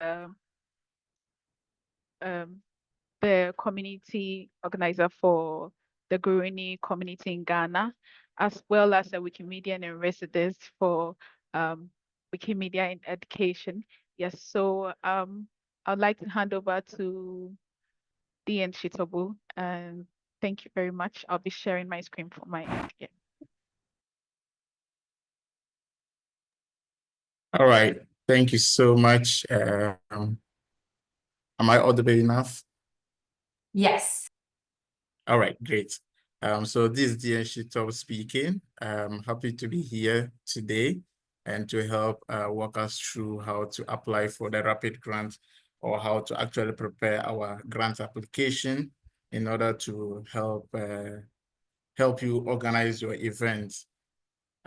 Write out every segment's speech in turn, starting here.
um, um, the community organizer for the Gurini community in Ghana, as well as a Wikimedian in residence for um, Wikimedia in education. Yes, so I'd like to hand over to DnShitobu, and thank you very much. I'll be sharing my screen for my end. Yeah. All right. Thank you so much. Am I audible enough? Yes. All right, great. So this is DnShitobu speaking. I'm happy to be here today and to help walk us through how to apply for the rapid grant or how to actually prepare our grant application in order to help you organize your event.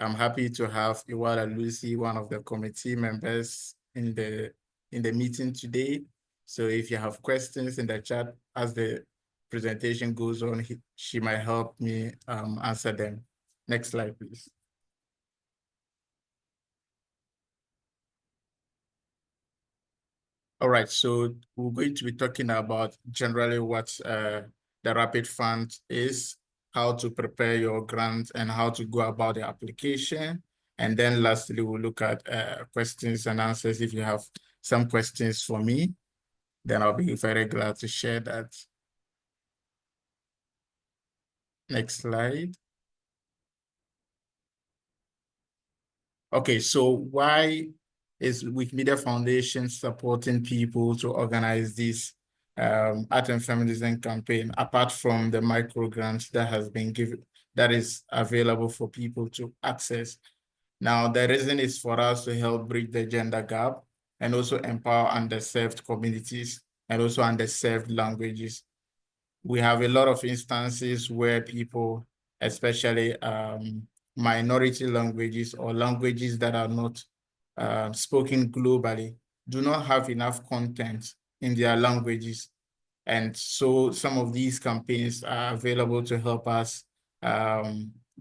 I'm happy to have Iwala Lucy, one of the committee members in the meeting today. So if you have questions in the chat as the presentation goes on, she might help me answer them. Next slide, please. All right, so we're going to be talking about generally what the Rapid Fund is, how to prepare your grant, and how to go about the application. And then lastly, we'll look at questions and answers. If you have some questions for me, then I'll be very glad to share that. Next slide. Okay, so why is Wikimedia Foundation supporting people to organize this art and feminism campaign, apart from the micro grants that has been given, that is available for people to access? Now, the reason is for us to help bridge the gender gap and also empower underserved communities and also underserved languages. We have a lot of instances where people, especially minority languages or languages that are not spoken globally, do not have enough content in their languages. And so some of these campaigns are available to help us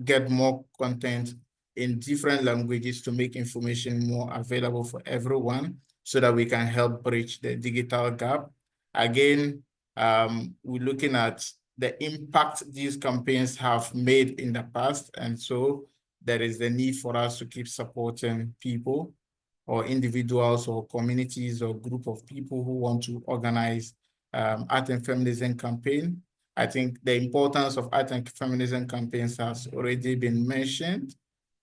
get more content in different languages to make information more available for everyone so that we can help bridge the digital gap. Again, we're looking at the impact these campaigns have made in the past. And so there is the need for us to keep supporting people or individuals or communities or group of people who want to organize art and feminism campaign. I think the importance of art and feminism campaigns has already been mentioned,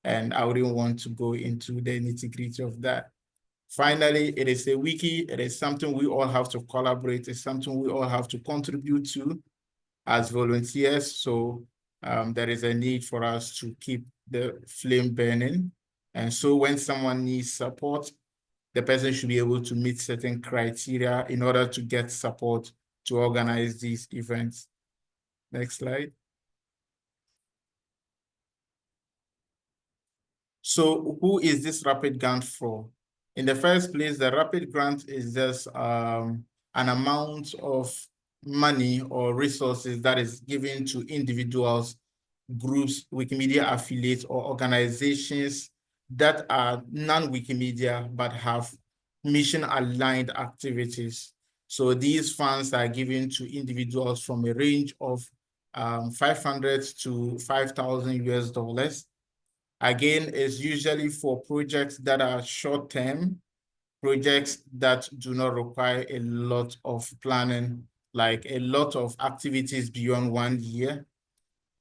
and I wouldn't want to go into the nitty-gritty of that. Finally, it is a wiki. It is something we all have to collaborate. It's something we all have to contribute to as volunteers. So there is a need for us to keep the flame burning. And so when someone needs support, the person should be able to meet certain criteria in order to get support to organize these events. Next slide. So who is this rapid grant for? In the first place, the rapid grant is just an amount of money or resources that is given to individuals, groups, Wikimedia affiliates, or organizations that are non-Wikimedia but have mission-aligned activities. So these funds are given to individuals from a range of 500 to 5,000 US dollars. Again, it's usually for projects that are short-term, projects that do not require a lot of planning, like a lot of activities beyond 1 year.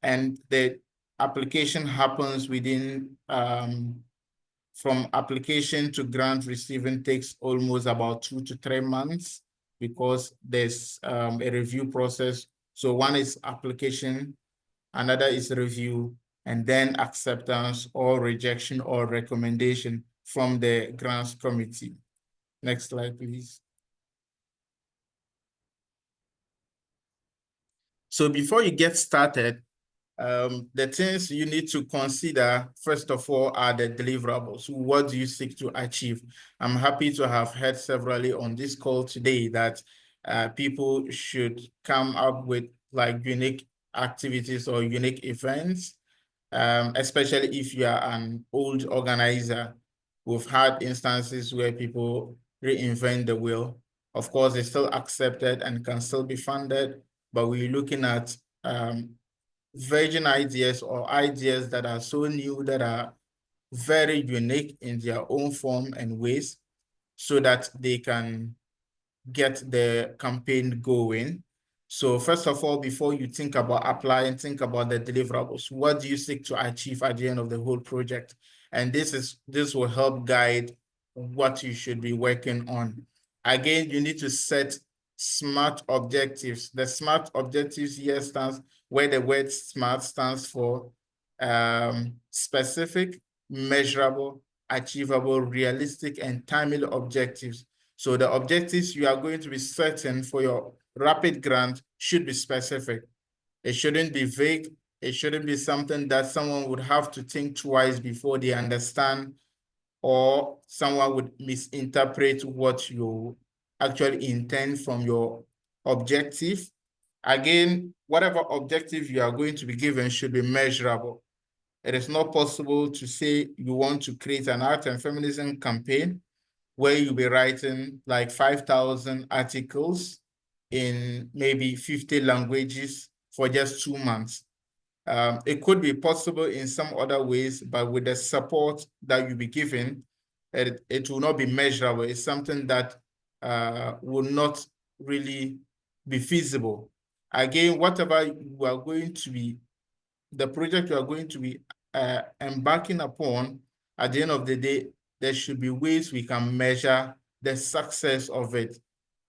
And the application happens within, from application to grant receiving takes almost about 2 to 3 months because there's a review process. So one is application, another is review, and then acceptance or rejection or recommendation from the grants committee. Next slide, please. So before you get started, the things you need to consider, first of all, are the deliverables. What do you seek to achieve? I'm happy to have heard severally on this call today that people should come up with like unique activities or unique events, especially if you are an old organizer. We've had instances where people reinvent the wheel. Of course, it's still accepted and can still be funded, but we're looking at virgin ideas or ideas that are so new, that are very unique in their own form and ways, so that they can get the campaign going. So first of all, before you think about applying, think about the deliverables. What do you seek to achieve at the end of the whole project? And this will help guide what you should be working on. Again, you need to set SMART objectives. The SMART objectives here stands where the word SMART stands for specific, measurable, achievable, realistic, and timely objectives. So the objectives you are going to be setting for your rapid grant should be specific. It shouldn't be vague. It shouldn't be something that someone would have to think twice before they understand, or someone would misinterpret what you actually intend from your objective. Again, whatever objective you are going to be given should be measurable. It is not possible to say you want to create an art and feminism campaign where you'll be writing like 5,000 articles in maybe 50 languages for just 2 months. It could be possible in some other ways, but with the support that you'll be given, it will not be measurable. It's something that will not really be feasible. Again, whatever you are going to be, the project you are going to be embarking upon, at the end of the day, there should be ways we can measure the success of it.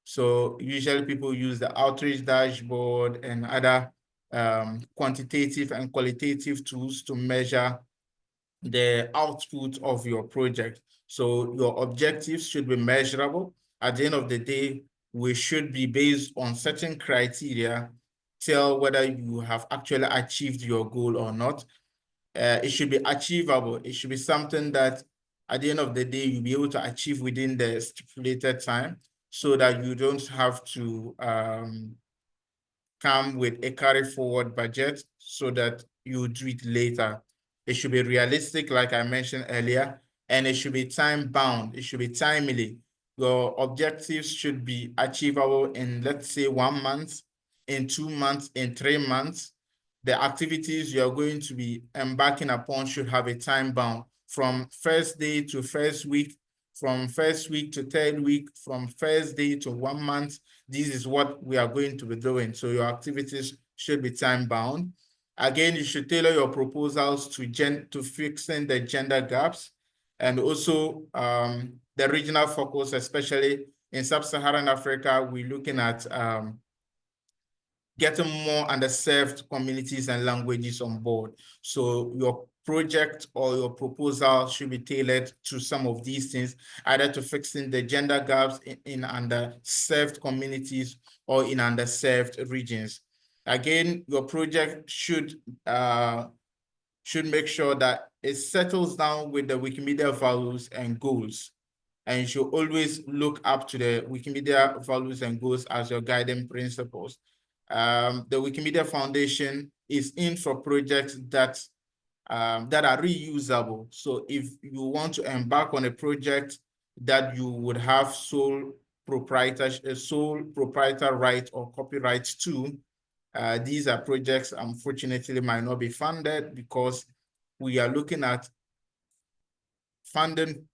So usually people use the outreach dashboard and other quantitative and qualitative tools to measure the output of your project. So your objectives should be measurable. At the end of the day, we should be based on certain criteria, tell whether you have actually achieved your goal or not. It should be achievable. It should be something that at the end of the day, you'll be able to achieve within the stipulated time, so that you don't have to come with a carry forward budget so that you do it later. It should be realistic, like I mentioned earlier, and it should be time bound. It should be timely. Your objectives should be achievable in, let's say, 1 month, in 2 months, in 3 months. The activities you're going to be embarking upon should have a time bound, from first day to first week, from first week to third week, from first day to 1 month. This is what we are going to be doing. So your activities should be time bound. Again, you should tailor your proposals to fixing the gender gaps, and also the regional focus, especially in sub-Saharan Africa. We're looking at getting more underserved communities and languages on board. So your project or your proposal should be tailored to some of these things, either to fixing the gender gaps in underserved communities or in underserved regions. Again, your project should make sure that it settles down with the Wikimedia values and goals. And you should always look up to the Wikimedia values and goals as your guiding principles. The Wikimedia Foundation is in for projects that are reusable. So if you want to embark on a project that you would have sole proprietor right or copyright to, these are projects unfortunately might not be funded, because we are looking at funding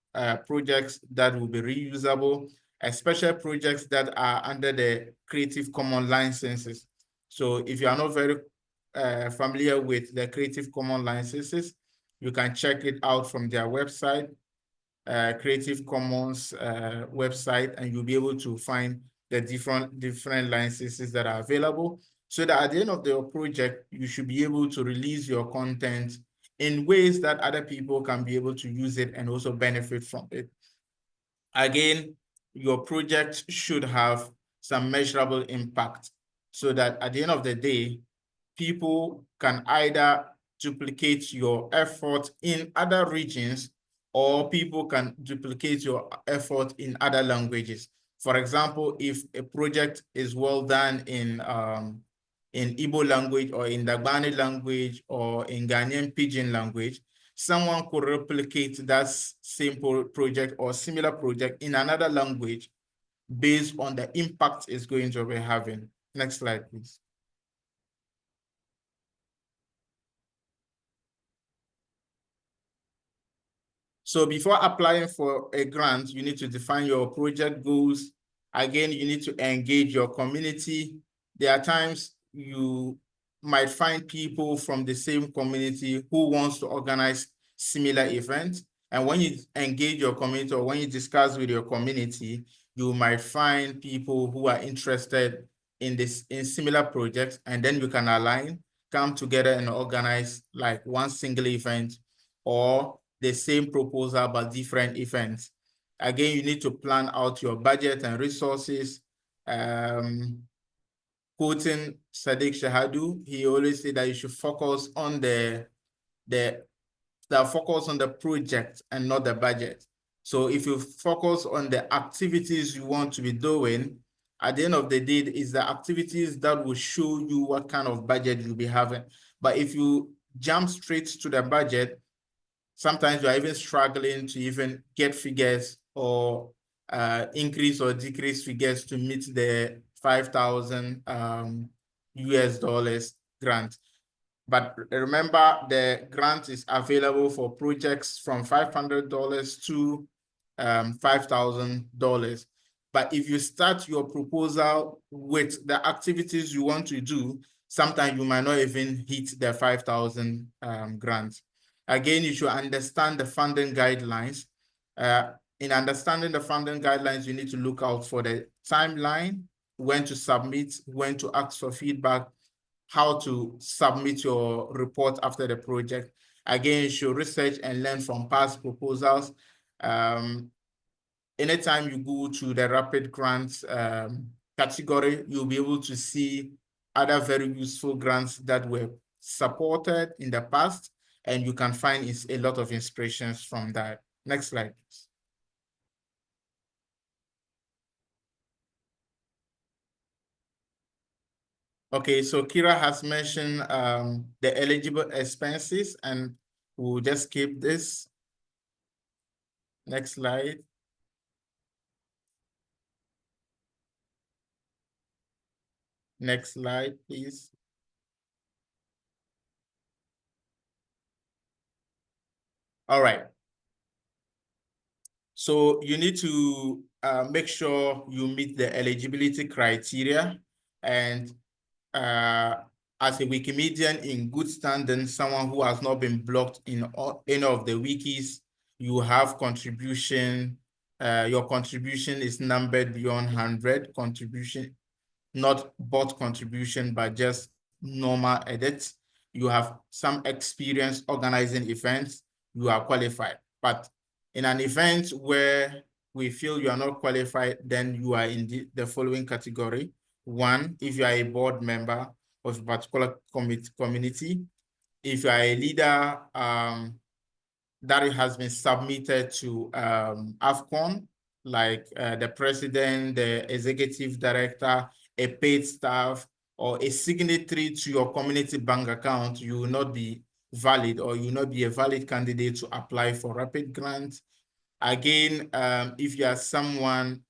projects that will be reusable, especially projects that are under the Creative Commons licenses. So if you are not very familiar with the Creative Commons licenses, you can check it out from their website, Creative Commons website, and you'll be able to find the different licenses that are available, so that at the end of the project, you should be able to release your content in ways that other people can be able to use it and also benefit from it. Again, your project should have some measurable impact, so that at the end of the day, people can either duplicate your effort in other regions, or people can duplicate your effort in other languages. For example, if a project is well done in Igbo language, or in Dagbani language, or in Ghanaian Pidgin language, someone could replicate that same project or similar project in another language based on the impact it's going to be having. Next slide, please. So before applying for a grant, you need to define your project goals. Again, you need to engage your community. There are times you might find people from the same community who wants to organize similar events. And when you engage your community or when you discuss with your community, you might find people who are interested in similar projects, and then you can align, come together and organize like one single event or the same proposal but different events. Again, you need to plan out your budget and resources. Quoting Sadiq Shahadu, he always said that you should focus on the focus on the project and not the budget. So if you focus on the activities you want to be doing, at the end of the day, it's the activities that will show you what kind of budget you'll be having. But if you jump straight to the budget, sometimes you're even struggling to even get figures or increase or decrease figures to meet the 5,000 US dollars grant. But remember, the grant is available for projects from $500 to $5,000. But if you start your proposal with the activities you want to do, sometimes you might not even hit the 5,000 grant. Again, you should understand the funding guidelines. In understanding the funding guidelines, you need to look out for the timeline, when to submit, when to ask for feedback, how to submit your report after the project. Again, you should research and learn from past proposals. Anytime you go to the rapid grants category, you'll be able to see other very useful grants that were supported in the past, and you can find a lot of inspirations from that. Next slide, please. Okay, so Kira has mentioned the eligible expenses, and we'll just skip this. Next slide. Next slide, please. All right. So you need to make sure you meet the eligibility criteria, and as a Wikimedian in good standing, someone who has not been blocked in any of the wikis, you have contribution, your contribution is numbered beyond 100 contribution, not bot contribution, but just normal edits. You have some experience organizing events, you are qualified. But in an event where we feel you are not qualified, then you are in the following category. One, if you are a board member of a particular community, if you are a leader that it has been submitted to AFCON, like the president, the executive director, a paid staff, or a signatory to your community bank account, you will not be valid, or you will not be a valid candidate to apply for rapid grants. Again, if you are someone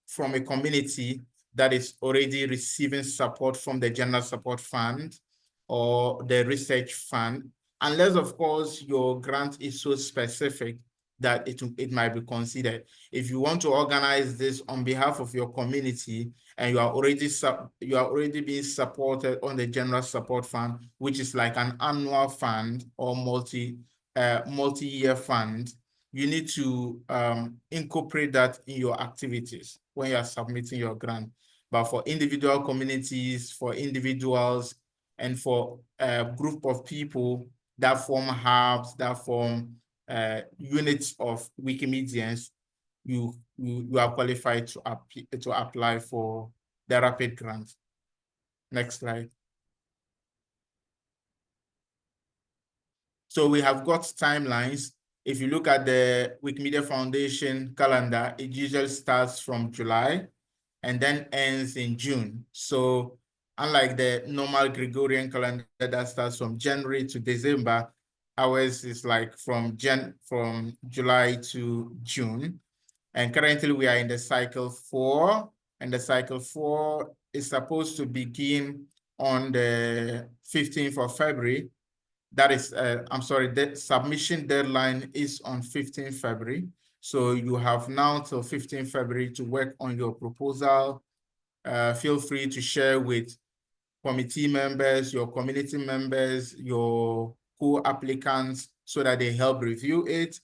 from a community that is already receiving support from the General Support Fund or the Research Fund, unless, of course, your grant is so specific that it might be considered. If you want to organize this on behalf of your community and you are already being supported on the General Support Fund, which is like an annual fund or multi-year fund, you need to incorporate that in your activities when you are submitting your grant. But for individual communities, for individuals, and for a group of people that form hubs, that form units of Wikimedians, you are qualified to apply for the rapid grant. Next slide. So we have got timelines. If you look at the Wikimedia Foundation calendar, it usually starts from July and then ends in June. So unlike the normal Gregorian calendar that starts from January to December, ours is like from July to June. And currently we are in the cycle 4, and the cycle 4 is supposed to begin on the 15th of February. That is, I'm sorry, the submission deadline is on 15th February. So you have now till 15th February to work on your proposal. Feel free to share with committee members, your community members, your co-applicants, so that they help review it.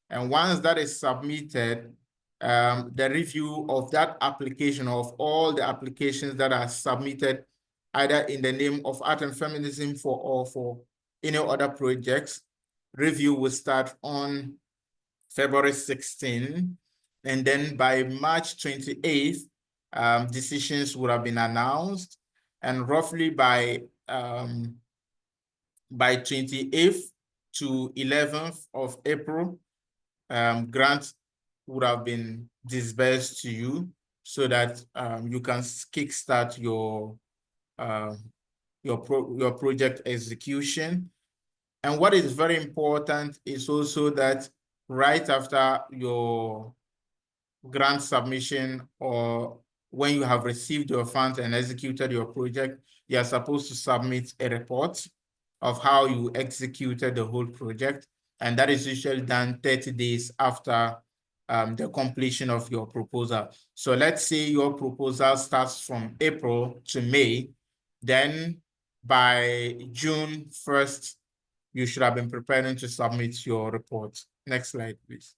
And once that is submitted, the review of that application, of all the applications that are submitted, either in the name of Art and Feminism or for any other projects, review will start on February 16, and then by March 28th, decisions would have been announced, and roughly by 28th to 11th of April, grants would have been disbursed to you so that you can kickstart your project execution. And what is very important is also that right after your grant submission, or when you have received your funds and executed your project, you are supposed to submit a report of how you executed the whole project. And that is usually done 30 days after the completion of your proposal. So let's say your proposal starts from April to May, then by June 1st, you should have been preparing to submit your report. Next slide, please.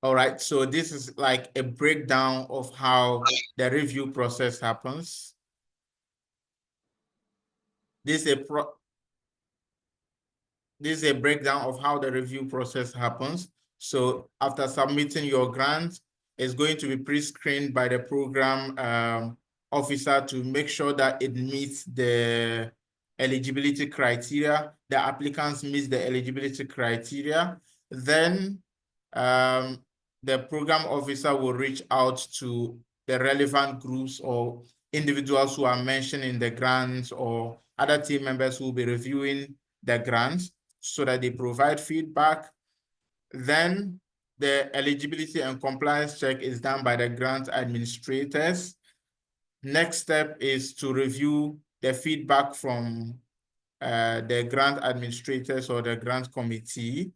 All right, so this is like a breakdown of how the review process happens. This is a breakdown of how the review process happens. So after submitting your grant, it's going to be pre-screened by the program officer to make sure that it meets the eligibility criteria. The applicants meet the eligibility criteria. Then the program officer will reach out to the relevant groups or individuals who are mentioned in the grants, or other team members who will be reviewing the grants, so that they provide feedback. Then the eligibility and compliance check is done by the grant administrators. Next step is to review the feedback from the grant administrators or the grant committee.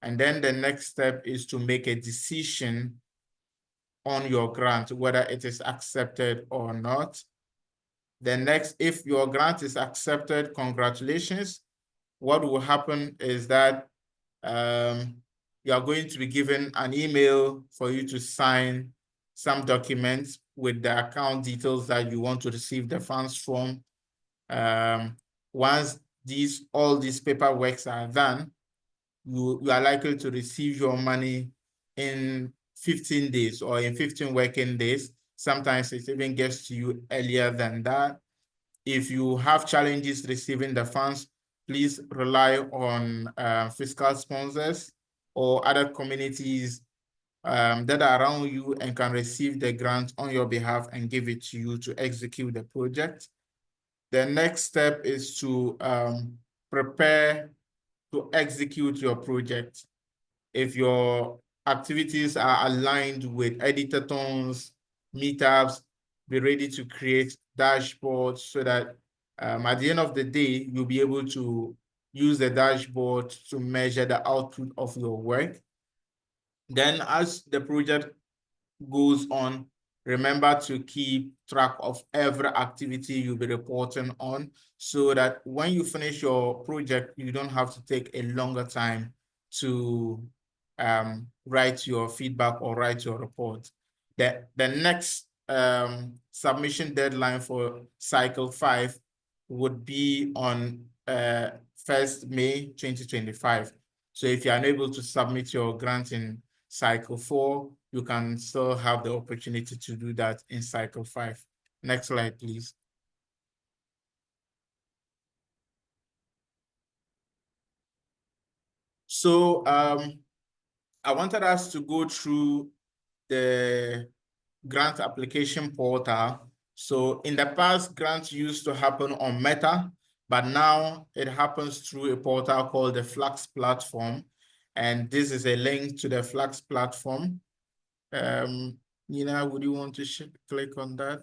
And then the next step is to make a decision on your grant, whether it is accepted or not. The next, if your grant is accepted, congratulations. What will happen is that you are going to be given an email for you to sign some documents with the account details that you want to receive the funds from. Once all these paperwork are done, you are likely to receive your money in 15 days or in 15 working days. Sometimes it even gets to you earlier than that. If you have challenges receiving the funds, please rely on fiscal sponsors or other communities that are around you and can receive the grant on your behalf and give it to you to execute the project. The next step is to prepare to execute your project. If your activities are aligned with editathons, meetups, be ready to create dashboards so that at the end of the day, you'll be able to use the dashboard to measure the output of your work. Then as the project goes on, remember to keep track of every activity you'll be reporting on, so that when you finish your project, you don't have to take a longer time to write your feedback or write your report. The next submission deadline for cycle 5 would be on 1st May 2025. So if you're unable to submit your grant in cycle 4, you can still have the opportunity to do that in cycle 5. Next slide, please. So I wanted us to go through the grant application portal So in the past, grants used to happen on Meta, but now it happens through a portal called the Flax platform. And this is a link to the Flax platform. Nina, would you want to click on that?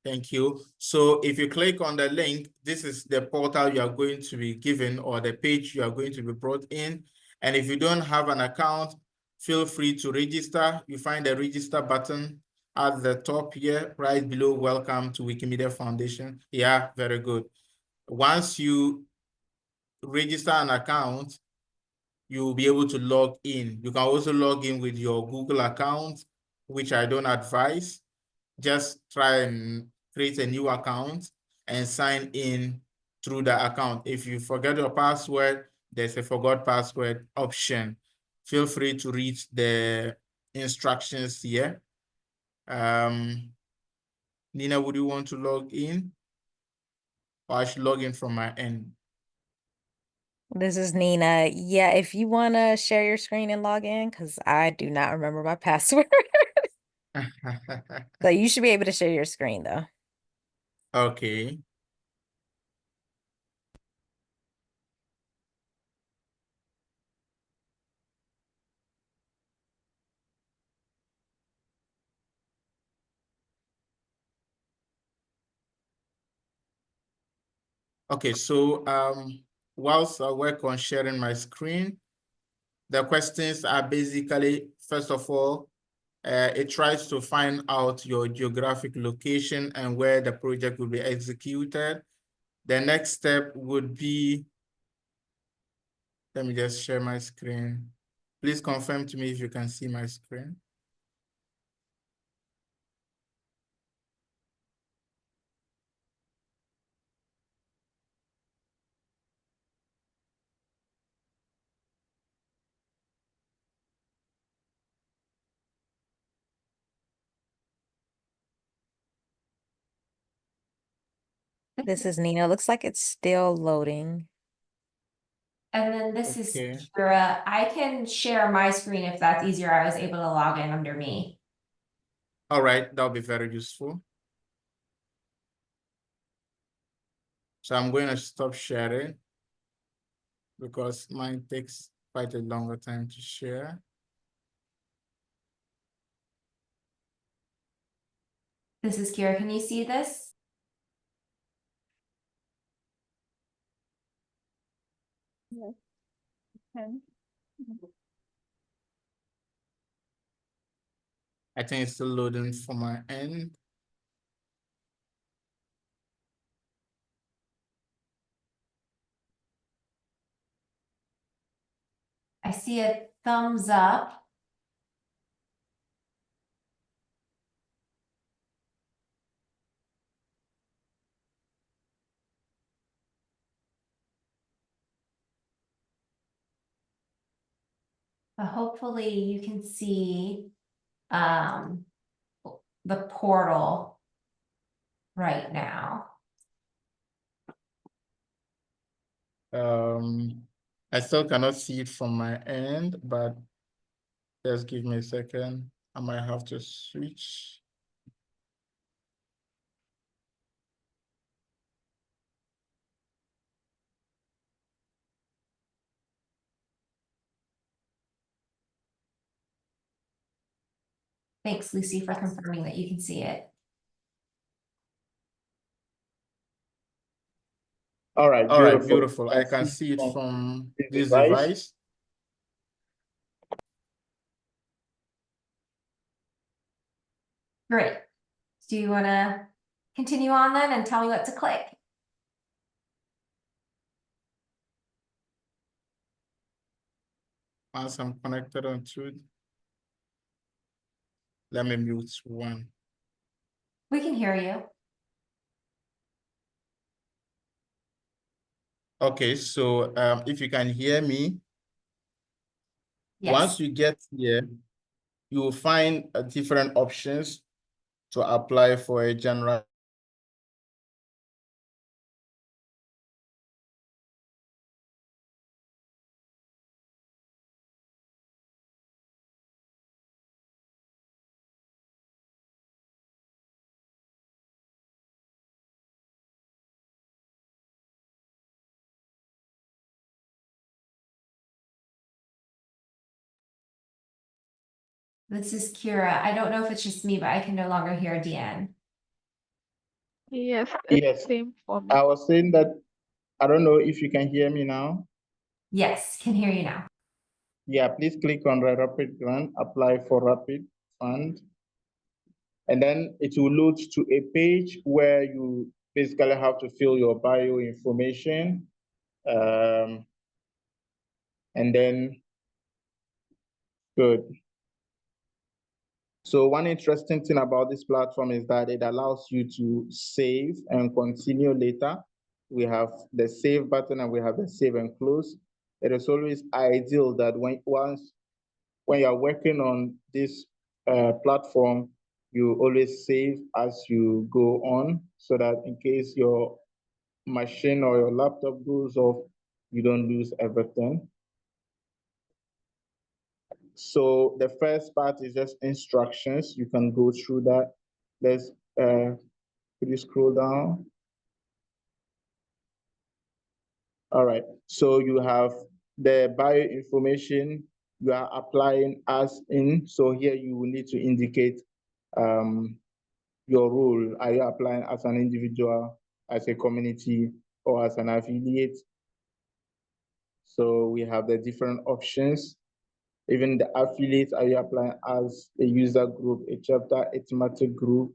Thank you. So if you click on the link, this is the portal you are going to be given or the page you are going to be brought in. And if you don't have an account, feel free to register. You find the register button at the top here, right below welcome to Wikimedia Foundation. Yeah, very good. Once you register an account, you will be able to log in. You can also log in with your Google account, which I don't advise. Just try and create a new account and sign in through the account. If you forget your password, there's a forgot password option. Feel free to read the instructions here. Nina, would you want to log in? Or I should log in from my end? This is Nina. Yeah, if you want to share your screen and log in, because I do not remember my password. So you should be able to share your screen though. Okay. Okay, so whilst I work on sharing my screen, the questions are basically, first of all, it tries to find out your geographic location and where the project will be executed. The next step would be, let me just share my screen. Please confirm to me if you can see my screen. This is Nina. Looks like it's still loading. And then this is Okay. Kira. I can share my screen if that's easier. I was able to log in under me. All right, that'll be very useful. So I'm going to stop sharing because mine takes quite a longer time to share. This is Kira. Can you see this? Yes. Okay. I think it's still loading from my end. I see a thumbs up. But hopefully you can see the portal right now. I still cannot see it from my end, but just give me a second. I might have to switch. Thanks, Lucy, for confirming that you can see it. All right, beautiful. I can see it from this device. Great. Do you want to continue on then and tell me what to click? Once I'm connected onto it, let me mute one. We can hear you. Okay, so if you can hear me, Yes. once you get here, you will find different options to apply for a general This is Kira. I don't know if it's just me, but I can no longer hear Deanne. Yes, it's Yes, same for me. I was saying that I don't know if you can hear me now. Yes, can hear you now. Yeah, please click on the rapid grant, apply for rapid fund. And then it will load to a page where you basically have to fill your bio information. And then, good. So one interesting thing about this platform is that it allows you to save and continue later. We have the save button and we have the save and close. It is always ideal that when you're working on this platform, you always save as you go on, so that in case your machine or your laptop goes off, you don't lose everything. So the first part is just instructions. You can go through that. Let's, could you scroll down? All right, so you have the bio information. You are applying as in, so here you will need to indicate your role. Are you applying as an individual, as a community, or as an affiliate? So we have the different options. Even the affiliate, are you applying as a user group, a chapter, a thematic group,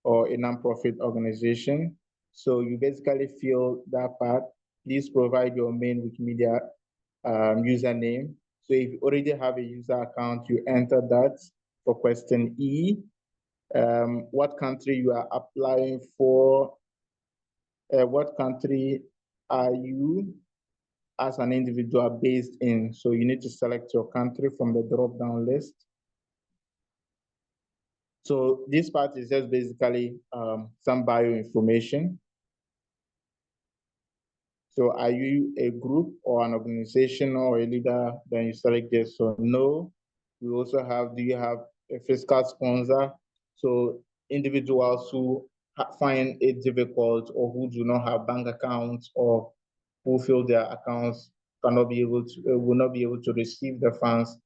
or a nonprofit organization? So you basically fill that part. Please provide your main Wikimedia username. So if you already have a user account, you enter that. For question E, what country you are applying for, what country are you as an individual based in? So you need to select your country from the drop-down list. So this part is just basically some bio information. So are you a group or an organization or a leader? Then you select yes or no. We also have, do you have a fiscal sponsor? So individuals who find it difficult or who do not have bank accounts or who feel their accounts cannot be able to, will not be able to receive the funds,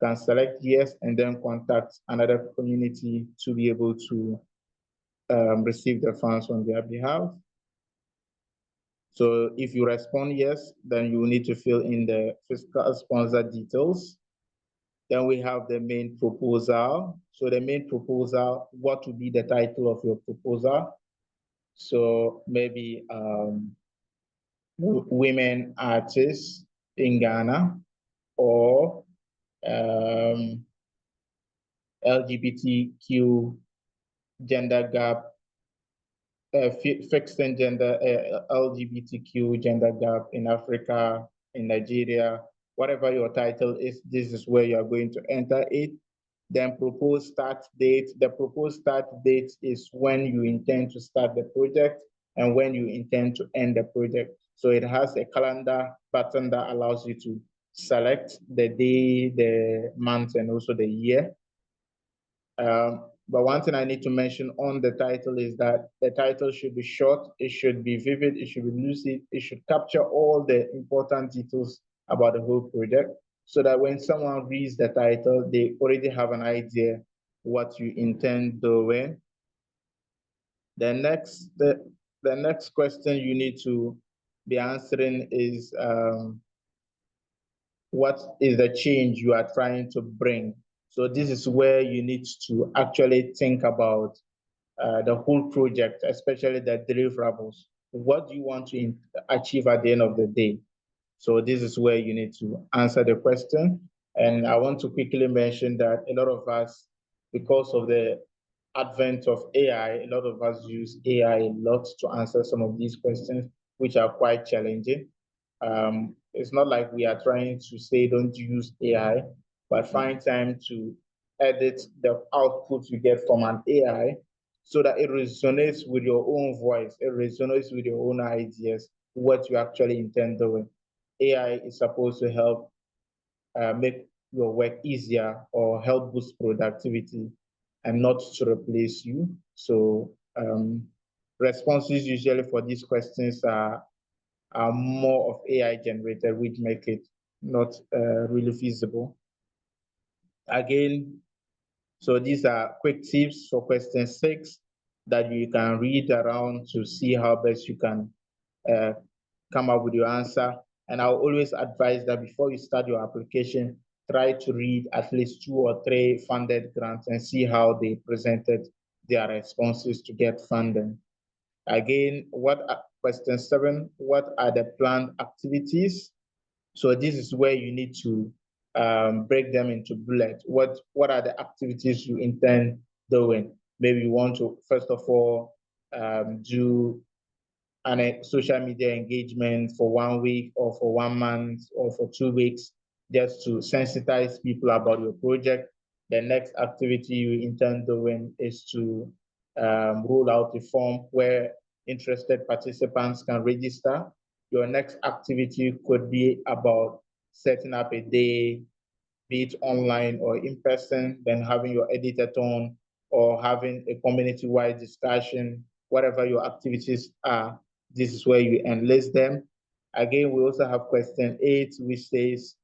can select yes and then contact another community to be able to receive the funds on their behalf. So if you respond yes, then you will need to fill in the fiscal sponsor details. Then we have the main proposal. So the main proposal, what would be the title of your proposal? So maybe women artists in Ghana, or LGBTQ gender gap, fixing gender, LGBTQ gender gap in Africa, in Nigeria, whatever your title is, this is where you are going to enter it. Then proposed start date. The proposed start date is when you intend to start the project and when you intend to end the project. So it has a calendar button that allows you to select the day, the month, and also the year. But one thing I need to mention on the title is that the title should be short, it should be vivid, it should be lucid, it should capture all the important details about the whole project, so that when someone reads the title, they already have an idea what you intend doing. The next question you need to be answering is, what is the change you are trying to bring? So this is where you need to actually think about the whole project, especially the deliverables. What do you want to achieve at the end of the day? So this is where you need to answer the question. And I want to quickly mention that a lot of us, because of the advent of AI, a lot of us use AI a lot to answer some of these questions, which are quite challenging. It's not like we are trying to say don't use AI, but find time to edit the output you get from an AI so that it resonates with your own voice, it resonates with your own ideas, what you actually intend doing. AI is supposed to help make your work easier or help boost productivity and not to replace you. So responses usually for these questions are more of AI generated, which make it not really feasible. Again, So these are quick tips for question 6 that you can read around to see how best you can come up with your answer. And I'll always advise that before you start your application, try to read at least 2 or 3 funded grants and see how they presented their responses to get funding. Again, question 7, what are the planned activities? So this is where you need to break them into bullets. What are the activities you intend doing? Maybe you want to, first of all, do a social media engagement for 1 week or for 1 month or for 2 weeks, just to sensitize people about your project. The next activity you intend doing is to roll out a form where interested participants can register. Your next activity could be about setting up a day, be it online or in person, then having your editathon or having a community-wide discussion, whatever your activities are, this is where you enlist them. Again, we also have question 8, which says,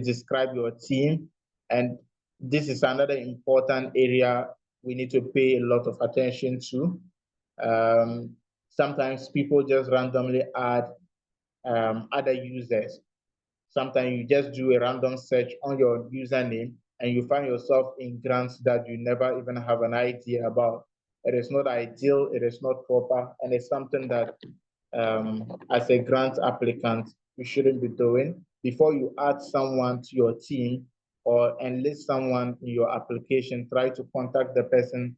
describe your team. And this is another important area we need to pay a lot of attention to. Sometimes people just randomly add other users. Sometimes you just do a random search on your username and you find yourself in grants that you never even have an idea about. It is not ideal, it is not proper, and it's something that as a grant applicant, you shouldn't be doing. Before you add someone to your team or enlist someone in your application, try to contact the person,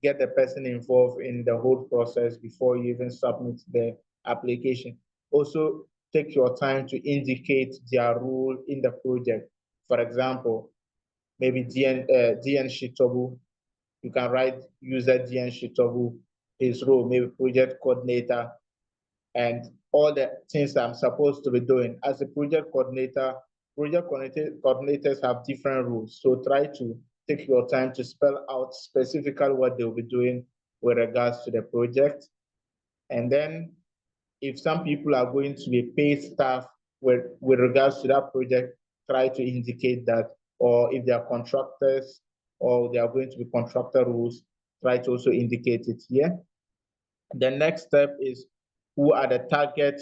get the person involved in the whole process before you even submit the application. Also, take your time to indicate their role in the project. For example, maybe DnShitobu, you can write user DnShitobu, his role, maybe project coordinator, and all the things I'm supposed to be doing. As a project coordinators have different rules. So try to take your time to spell out specifically what they'll be doing with regards to the project. And then if some people are going to be paid staff with regards to that project, try to indicate that, or if they are contractors or they are going to be contractor rules, try to also indicate it here. The next step is who are the target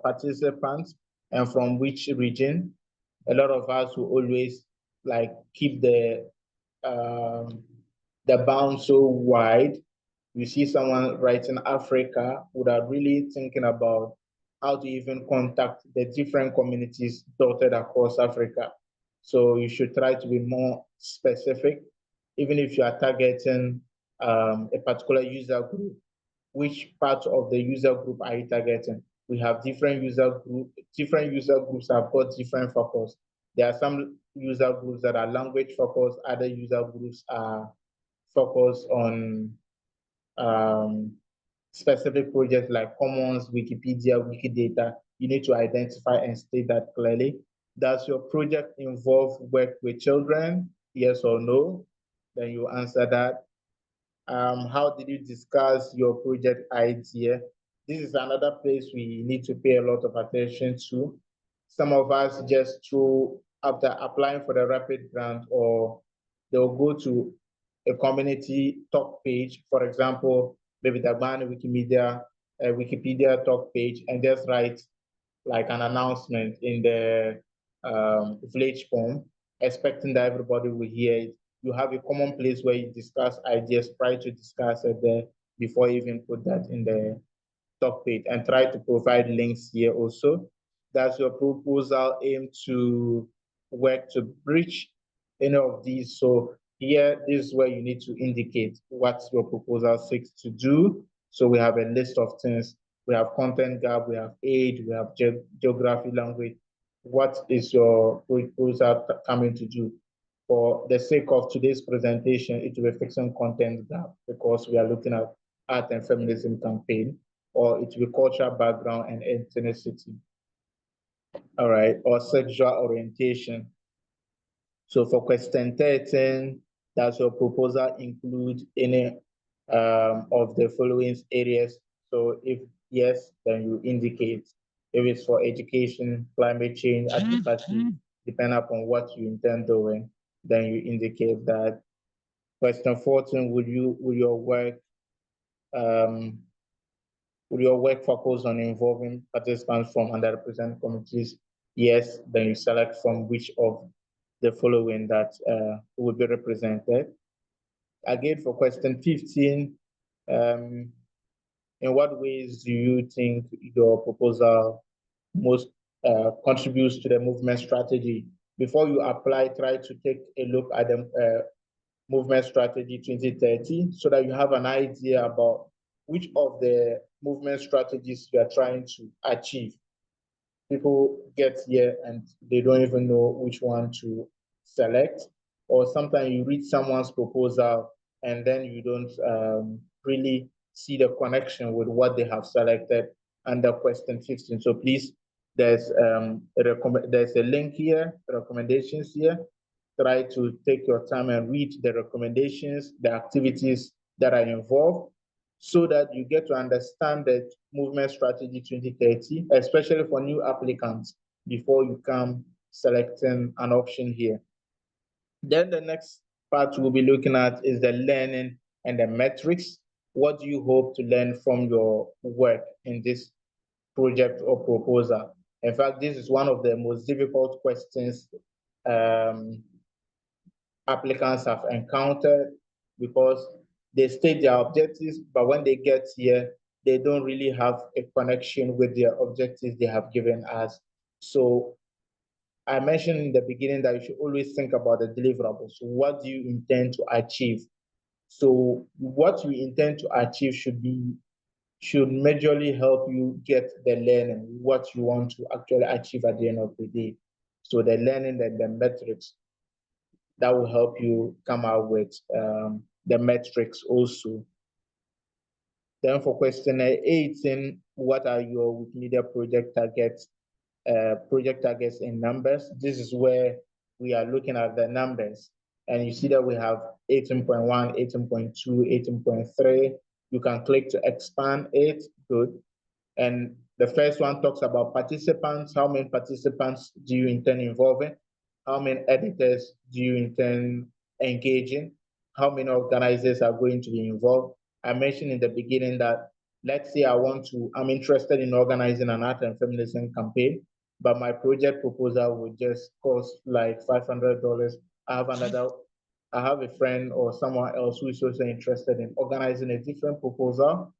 participants and from which region. A lot of us will always like keep the bound so wide. You see someone writing Africa without really thinking about how to even contact the different communities dotted across Africa. So you should try to be more specific, even if you are targeting a particular user group. Which part of the user group are you targeting? We have different user groups have got different focus. There are some user groups that are language focused, other user groups are focused on specific projects like Commons, Wikipedia, Wikidata. You need to identify and state that clearly. Does your project involve work with children? Yes or no? Then you answer that. How did you discuss your project idea? This is another place we need to pay a lot of attention to. Some of us just through, after applying for the rapid grant, or they'll go to a community talk page, for example, maybe the Wikipedia talk page, and just write like an announcement in the village form, expecting that everybody will hear it. You have a common place where you discuss ideas, try to discuss it there before you even put that in the top page, and try to provide links here also. Does your proposal aim to work to bridge any of these? So here, this is where you need to indicate what your proposal seeks to do. So we have a list of things. We have content gap, we have aid, we have geography, language. What is your proposal coming to do? For the sake of today's presentation, it will be fixing content gap because we are looking at art and feminism campaign, or it will be cultural background and ethnicity. All right, or sexual orientation. So for question 13, does your proposal include any of the following areas? So if yes, then you indicate. If it's for education, climate change, advocacy, depending upon what you intend doing, then you indicate that. Question 14, would your work focus on involving participants from underrepresented communities? Yes, then you select from which of the following that would be represented. Again, for question 15, in what ways do you think your proposal most contributes to the movement strategy? Before you apply, try to take a look at the movement strategy 2030 so that you have an idea about which of the movement strategies you are trying to achieve. People get here and they don't even know which one to select, or sometimes you read someone's proposal and then you don't really see the connection with what they have selected under question 15. So please, there's a link here, recommendations here. Try to take your time and read the recommendations, the activities that are involved, so that you get to understand the movement strategy 2030, especially for new applicants, before you come selecting an option here. Then the next part we'll be looking at is the learning and the metrics. What do you hope to learn from your work in this project or proposal? In fact, this is one of the most difficult questions applicants have encountered, because they state their objectives, but when they get here, they don't really have a connection with their objectives they have given us. So I mentioned in the beginning that you should always think about the deliverables. What do you intend to achieve? So what you intend to achieve should majorly help you get the learning, what you want to actually achieve at the end of the day. So the learning and the metrics, that will help you come out with the metrics also. Then for question 18, what are your Wikimedia project targets in numbers? This is where we are looking at the numbers. And you see that we have 18.1, 18.2, 18.3. You can click to expand it, good. And the first one talks about participants. How many participants do you intend involving? How many editors do you intend engaging? How many organizers are going to be involved? I mentioned in the beginning that, let's say I'm interested in organizing an art and feminism campaign, but my project proposal would just cost like $500. I have a friend or someone else who is also interested in organizing a different proposal.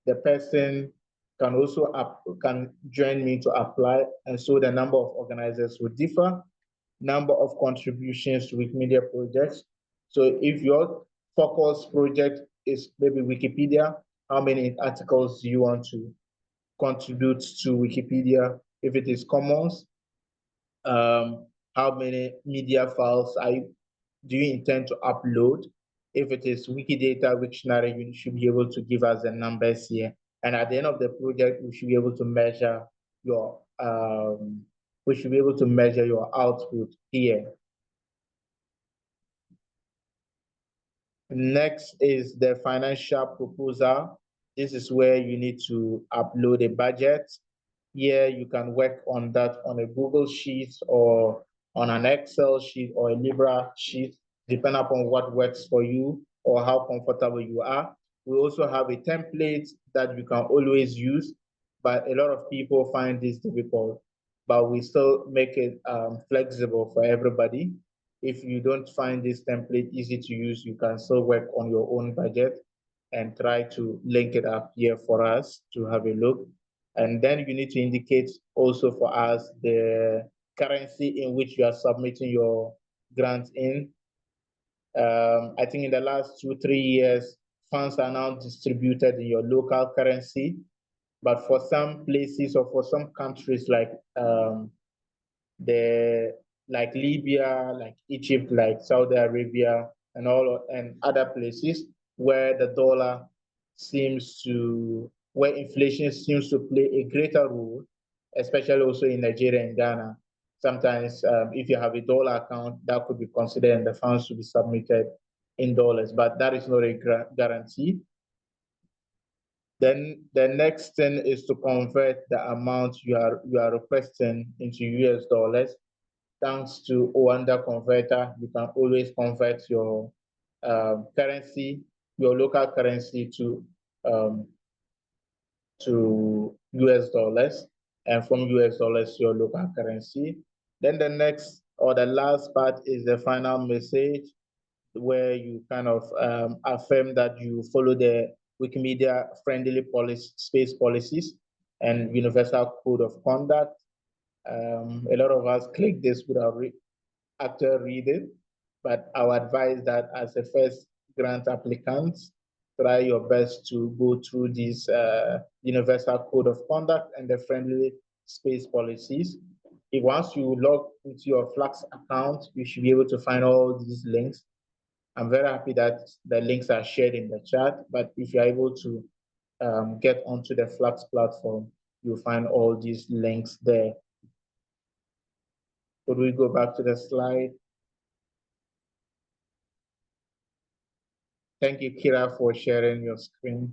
The person can also can join me to apply, and so the number of organizers will differ. Number of contributions to Wikimedia projects. So if your focus project is maybe Wikipedia, how many articles do you want to contribute to Wikipedia? If it is Commons, how many media files do you intend to upload? If it is Wikidata Wiktionary, you should be able to give us the numbers here. And at the end of the project, we should be able to measure your output here. Next is the financial proposal. This is where you need to upload a budget. Here you can work on that on a Google Sheet or on an Excel sheet or a Libra sheet, depending upon what works for you or how comfortable you are. We also have a template that you can always use, but a lot of people find this difficult, but we still make it flexible for everybody. If you don't find this template easy to use, you can still work on your own budget and try to link it up here for us to have a look. And then you need to indicate also for us the currency in which you are submitting your grant in. I think in the last 2-3 years, funds are now distributed in your local currency. But for some places or for some countries like Libya, like Egypt, like Saudi Arabia, and other places where the dollar where inflation seems to play a greater role, especially also in Nigeria and Ghana. Sometimes if you have a dollar account, that could be considered and the funds to be submitted in dollars, but that is not a guarantee. Then the next thing is to convert the amount you are requesting into US dollars. thanks to Oanda Converter, you can always convert your currency, your local currency to US dollars, and from US dollars to your local currency. Then the next or the last part is the final message, where you kind of affirm that you follow the Wikimedia friendly space policies and universal code of conduct. A lot of us click this without actually read it, but I would advise that as a first grant applicant, try your best to go through this universal code of conduct and the friendly space policies. If once you log into your Flux account, you should be able to find all these links. I'm very happy that the links are shared in the chat, but if you're able to get onto the Flux platform, you'll find all these links there. Could we go back to the slide? Thank you, Kira, for sharing your screen.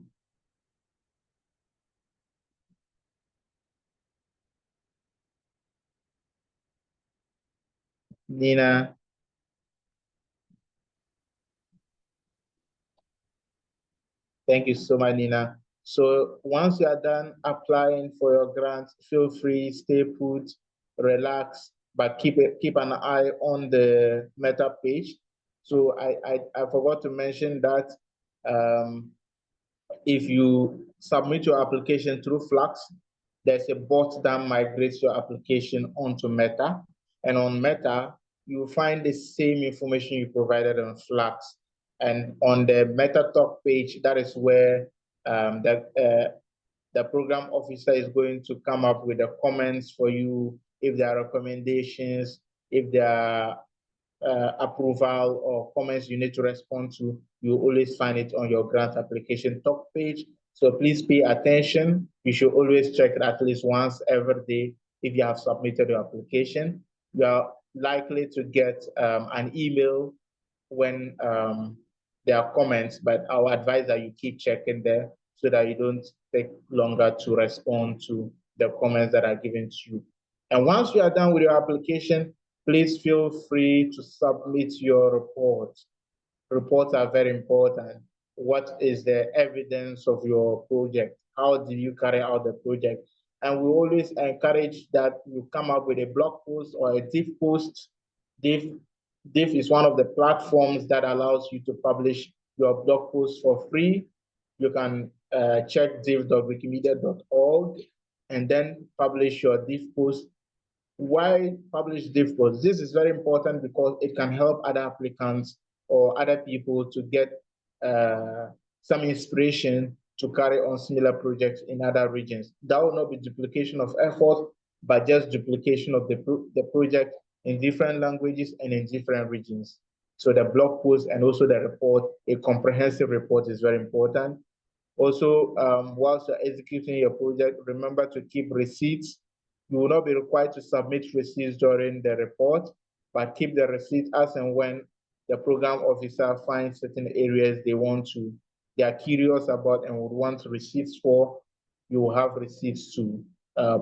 Nina. Thank you so much, Nina. So once you are done applying for your grant, feel free, stay put, relax, but keep an eye on the Meta page. So I forgot to mention that if you submit your application through Flux, there's a bot that migrates your application onto Meta. And on Meta, you find the same information you provided on Flux. And on the Meta Talk page, that is where the program officer is going to come up with the comments for you, if there are recommendations, if there are approval or comments you need to respond to, you always find it on your grant application talk page. So please pay attention. You should always check it at least once every day if you have submitted your application. You are likely to get an email when there are comments, but I would advise that you keep checking there so that you don't take longer to respond to the comments that are given to you. And once you are done with your application, please feel free to submit your report. Reports are very important. What is the evidence of your project? How did you carry out the project? And we always encourage that you come up with a blog post or a diff post. Diff is one of the platforms that allows you to publish your blog post for free. You can check diff.wikimedia.org and then publish your diff post. Why publish diff posts? This is very important because it can help other applicants or other people to get some inspiration to carry on similar projects in other regions. That will not be duplication of effort, but just duplication of the project in different languages and in different regions. So the blog post and also the report, a comprehensive report, is very important. Also, whilst you're executing your project, remember to keep receipts. You will not be required to submit receipts during the report, but keep the receipts as and when the program officer finds certain areas they are curious about and would want receipts for. You will have receipts to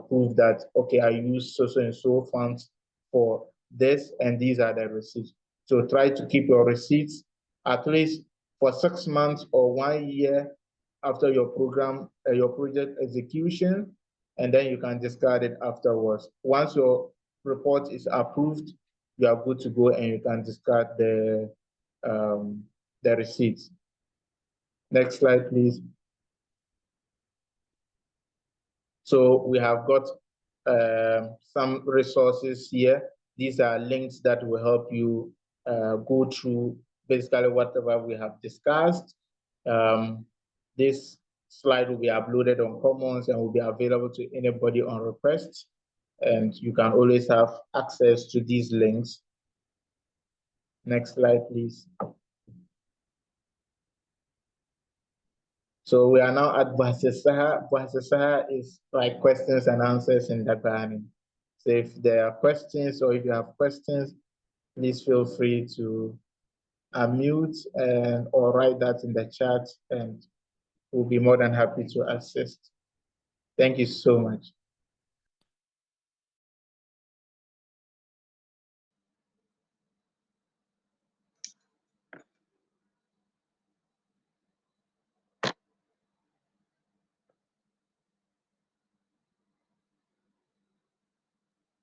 prove that, okay, I use so and so funds for this, and these are the receipts. So try to keep your receipts at least for 6 months or 1 year after your project execution, and then you can discard it afterwards. Once your report is approved, you are good to go and you can discard the receipts. Next slide, please. So we have got some resources here. These are links that will help you go through basically whatever we have discussed. This slide will be uploaded on Commons and will be available to anybody on request. And you can always have access to these links. Next slide, please. So we are now at Bwasesaha. Bwasesaha is like questions and answers in Dagbani. So if there are questions or if you have questions, please feel free to unmute or write that in the chat, and we'll be more than happy to assist. Thank you so much.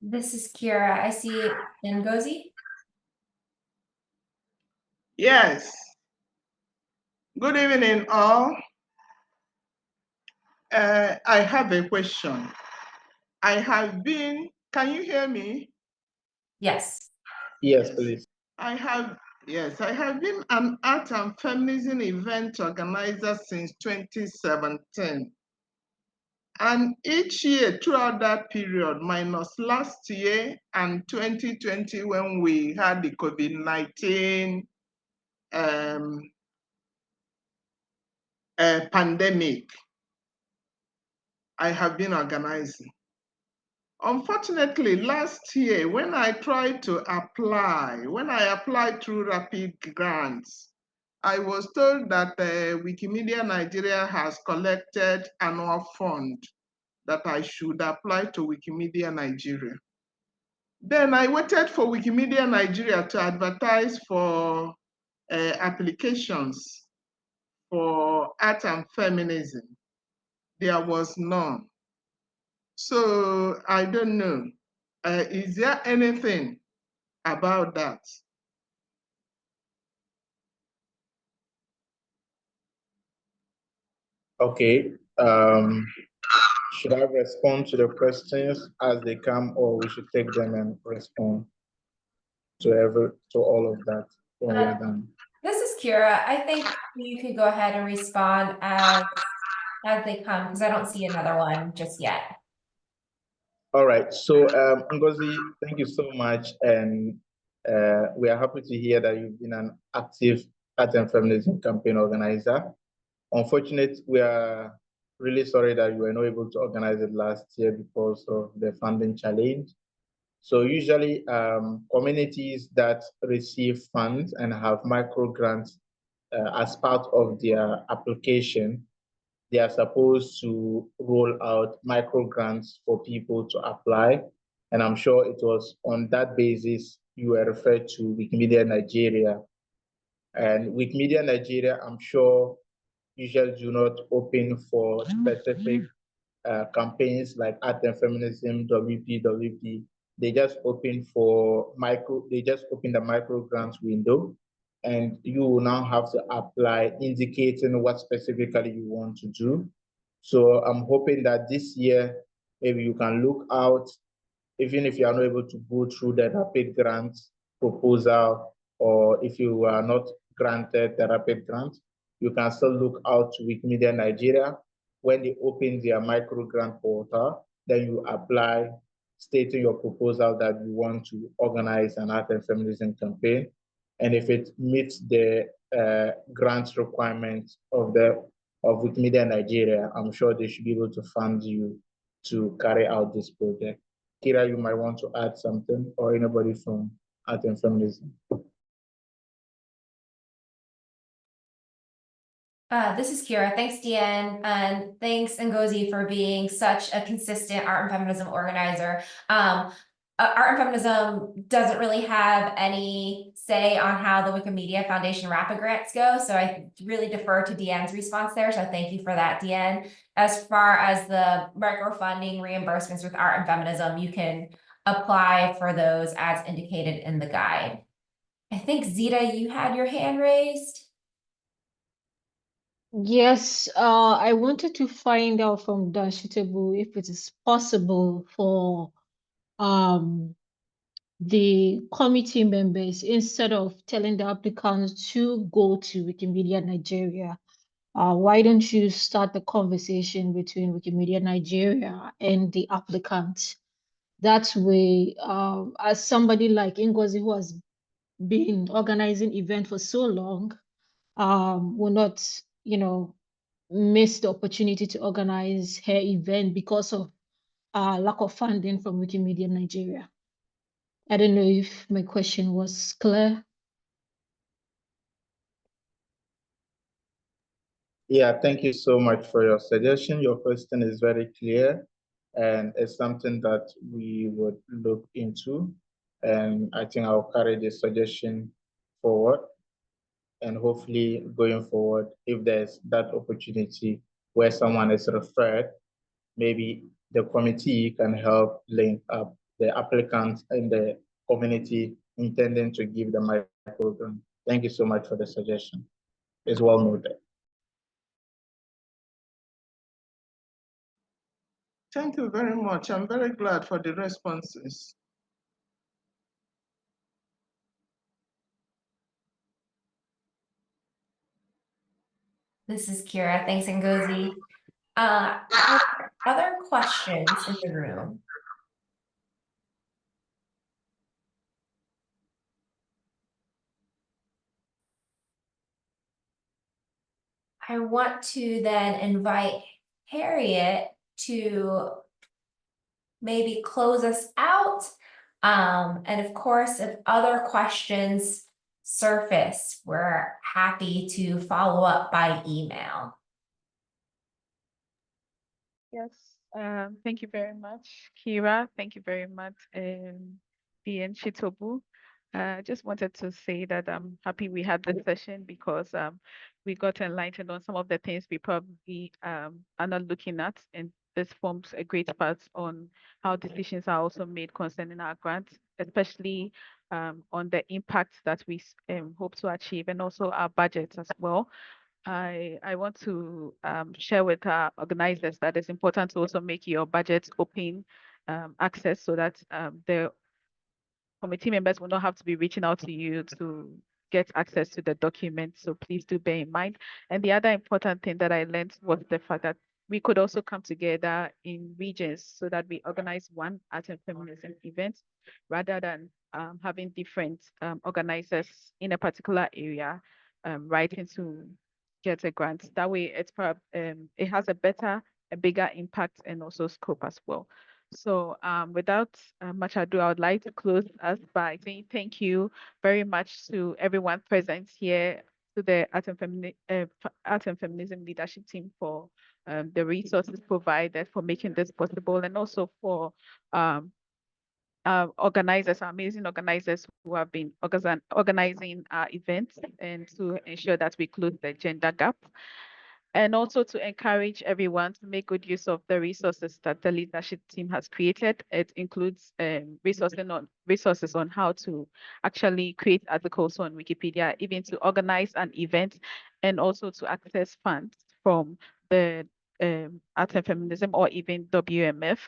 This is Kira. I see Ngozi. Yes. Good evening, all. I have a question. Can you hear me? Yes. Yes, please. I have been an art and feminism event organizer since 2017. And each year throughout that period, minus last year and 2020 when we had the COVID-19 pandemic, I have been organizing. Unfortunately, last year, when I applied through Rapid Grants, I was told that Wikimedia Nigeria has collected annual fund that I should apply to Wikimedia Nigeria. Then I waited for Wikimedia Nigeria to advertise for applications for art and feminism. There was none. So I don't know. Is there anything about that? Okay. Should I respond to the questions as they come, or we should take them and respond to all of that when we are done? This is Kira. I think you could go ahead and respond as they come, because I don't see another one just yet. All right. So, Ngozi, thank you so much, and we are happy to hear that you've been an active art and feminism campaign organizer. Unfortunately, we are really sorry that you were not able to organize it last year because of the funding challenge. So usually communities that receive funds and have micro grants as part of their application, they are supposed to roll out micro grants for people to apply. And I'm sure it was on that basis you were referred to Wikimedia Nigeria. And Wikimedia Nigeria, I'm sure, usually do not open for specific campaigns like Art and Feminism, WPWD. They just open the micro grants window, and you will now have to apply indicating what specifically you want to do. So I'm hoping that this year, maybe you can look out, even if you are not able to go through the rapid grant proposal, or if you are not granted the rapid grant, you can still look out to Wikimedia Nigeria. When they open their micro grant portal, then you apply, stating your proposal that you want to organize an art and feminism campaign. And if it meets the grant requirements of Wikimedia Nigeria, I'm sure they should be able to fund you to carry out this project. Kira, you might want to add something, or anybody from Art and Feminism. This is Kira. Thanks, Deanne, and thanks, Ngozi, for being such a consistent art and feminism organizer. Art and Feminism doesn't really have any say on how the Wikimedia Foundation Rapid Grants go, so I really defer to Deanne's response there, so thank you for that, Deanne. As far as the microfunding reimbursements with Art and Feminism, you can apply for those as indicated in the guide. I think, Zita, you had your hand raised. Yes, I wanted to find out from DnShitobu if it is possible for the committee members, instead of telling the applicants to go to Wikimedia Nigeria, why don't you start the conversation between Wikimedia Nigeria and the applicant? That way, as somebody like Ngozi, who has been organizing event for so long, will not, miss the opportunity to organize her event because of lack of funding from Wikimedia Nigeria. I don't know if my question was clear. Yeah, thank you so much for your suggestion. Your question is very clear, and it's something that we would look into. And I think I'll carry this suggestion forward. And hopefully going forward, if there's that opportunity where someone is referred, maybe the committee can help link up the applicants in the community intending to give the microgrant. Thank you so much for the suggestion. It's well noted. Thank you very much. I'm very glad for the responses. This is Kira. Thanks, Ngozi. Are there other questions in the room? I want to then invite Harriet to maybe close us out. And of course, if other questions surface, we're happy to follow up by email. Yes, thank you very much, Kira. Thank you very much, DnShitobu. I just wanted to say that I'm happy we had this session because we got enlightened on some of the things we probably are not looking at, and this forms a great part on how decisions are also made concerning our grants, especially on the impact that we hope to achieve, and also our budgets as well. I want to share with our organizers that it's important to also make your budget open access so that the committee members will not have to be reaching out to you to get access to the documents. So please do bear in mind. And the other important thing that I learned was the fact that we could also come together in regions so that we organize one art and feminism event rather than having different organizers in a particular area writing to get a grant. That way it has a bigger impact and also scope as well. So without much ado, I would like to close us by saying thank you very much to everyone present here, to the Art and Feminism leadership team for the resources provided for making this possible, and also for organizers, our amazing organizers who have been organizing our events and to ensure that we close the gender gap. And also to encourage everyone to make good use of the resources that the leadership team has created. It includes resources on how to actually create articles on Wikipedia, even to organize an event, and also to access funds from the Art and Feminism or even WMF.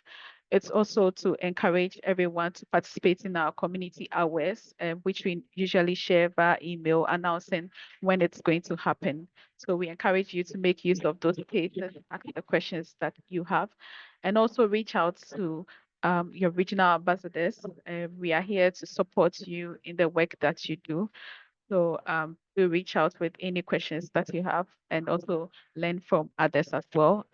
It's also to encourage everyone to participate in our community hours, which we usually share via email announcing when it's going to happen. So we encourage you to make use of those spaces, ask the questions that you have, and also reach out to your regional ambassadors. We are here to support you in the work that you do. So do reach out with any questions that you have and also learn from others as well.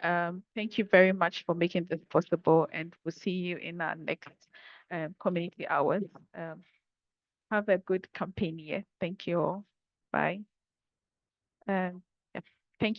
Thank you very much for making this possible, and we'll see you in our next community hours. Have a good campaign year. Thank you all. Bye. Yeah. Thank you.